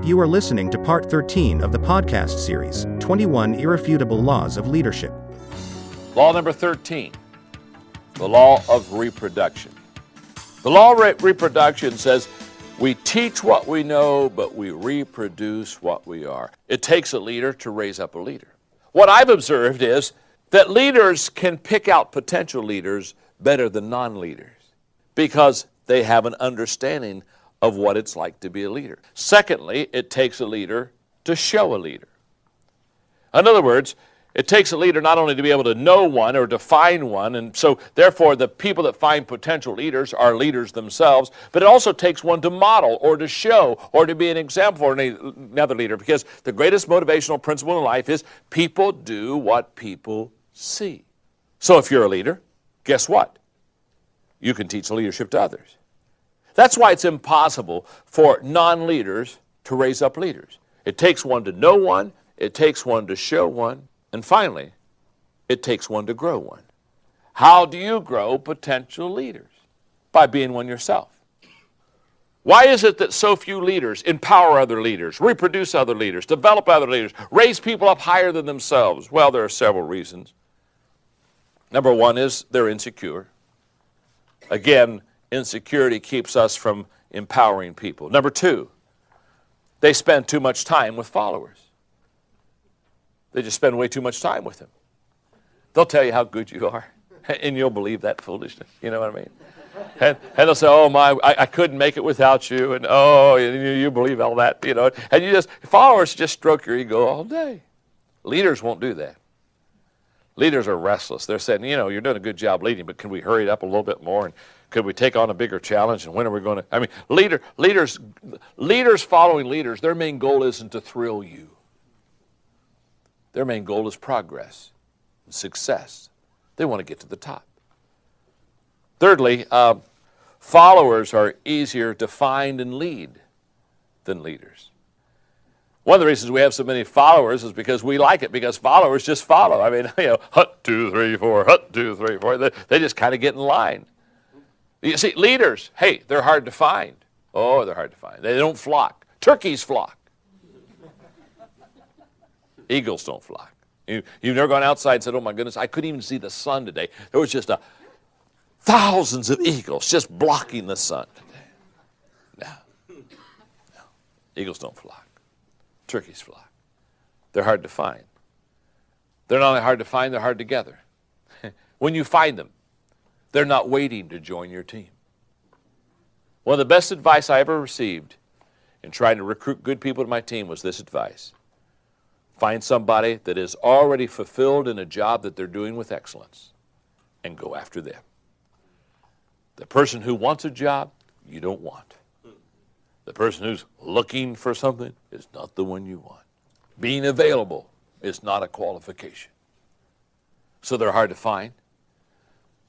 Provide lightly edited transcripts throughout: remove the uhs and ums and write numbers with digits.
You are listening to part 13 of the podcast series, 21 Irrefutable Laws of Leadership. Law number 13, the law of reproduction. The law of reproduction says we teach what we know, but we reproduce what we are. It takes a leader to raise up a leader. What I've observed is that leaders can pick out potential leaders better than non-leaders because they have an understanding of what it's like to be a leader. Secondly, it takes a leader to show a leader. In other words, it takes a leader not only to be able to know one or to find one, and so therefore the people that find potential leaders are leaders themselves, but it also takes one to model or to show or to be an example for another leader, because the greatest motivational principle in life is people do what people see. So if you're a leader, guess what? You can teach leadership to others. That's why it's impossible for non-leaders to raise up leaders. It takes one to know one, it takes one to show one, and finally, it takes one to grow one. How do you grow potential leaders? By being one yourself. Why is it that so few leaders empower other leaders, reproduce other leaders, develop other leaders, raise people up higher than themselves? Well, there are several reasons. Number one is they're insecure. Again, insecurity keeps us from empowering people. Number two, they spend too much time with followers. They just spend way too much time with them. They'll tell you how good you are, and you'll believe that foolishness. You know what I mean? And they'll say, oh, I couldn't make it without you, and oh, you believe all that, you know. And followers just stroke your ego all day. Leaders won't do that. Leaders are restless. They're saying, you're doing a good job leading, but can we hurry it up a little bit more? And could we take on a bigger challenge? And when are we going to? Leaders following leaders, their main goal isn't to thrill you. Their main goal is progress and success. They want to get to the top. Thirdly, followers are easier to find and lead than leaders. One of the reasons we have so many followers is because we like it, because followers just follow. I mean, hut, 2, 3, 4, hut, 2, 3, 4. They just kind of get in line. You see, leaders, hey, they're hard to find. Oh, they're hard to find. They don't flock. Turkeys flock. Eagles don't flock. You've never gone outside and said, oh my goodness, I couldn't even see the sun today. There was just thousands of eagles just blocking the sun today. No. Eagles don't flock. Turkeys flock. They're hard to find. They're not only hard to find, they're hard to gather. When you find them, they're not waiting to join your team. One of the best advice I ever received in trying to recruit good people to my team was this advice. Find somebody that is already fulfilled in a job that they're doing with excellence and go after them. The person who wants a job, you don't want. The person who's looking for something is not the one you want. Being available is not a qualification. So they're hard to find.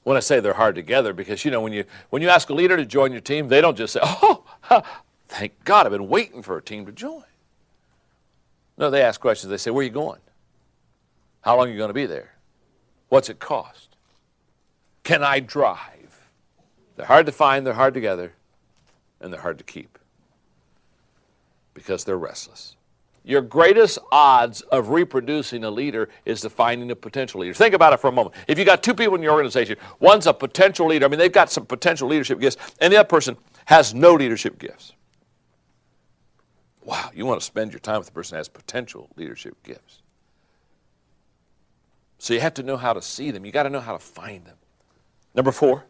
When I say they're hard to gather, because when you ask a leader to join your team, they don't just say, oh, thank God, I've been waiting for a team to join. No, they ask questions. They say, where are you going? How long are you going to be there? What's it cost? Can I drive? They're hard to find, they're hard to gather, and they're hard to keep because they're restless. Your greatest odds of reproducing a leader is to finding a potential leader. Think about it for a moment. If you got two people in your organization, one's a potential leader, they've got some potential leadership gifts, and the other person has no leadership gifts. Wow, you want to spend your time with the person that has potential leadership gifts. So you have to know how to see them. You got to know how to find them. Number 4,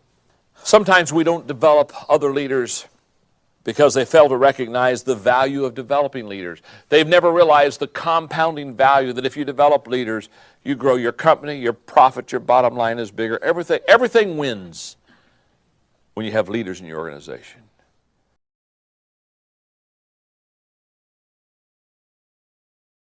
sometimes we don't develop other leaders because they fail to recognize the value of developing leaders. They've never realized the compounding value that if you develop leaders, you grow your company, your profit, your bottom line is bigger. Everything wins when you have leaders in your organization.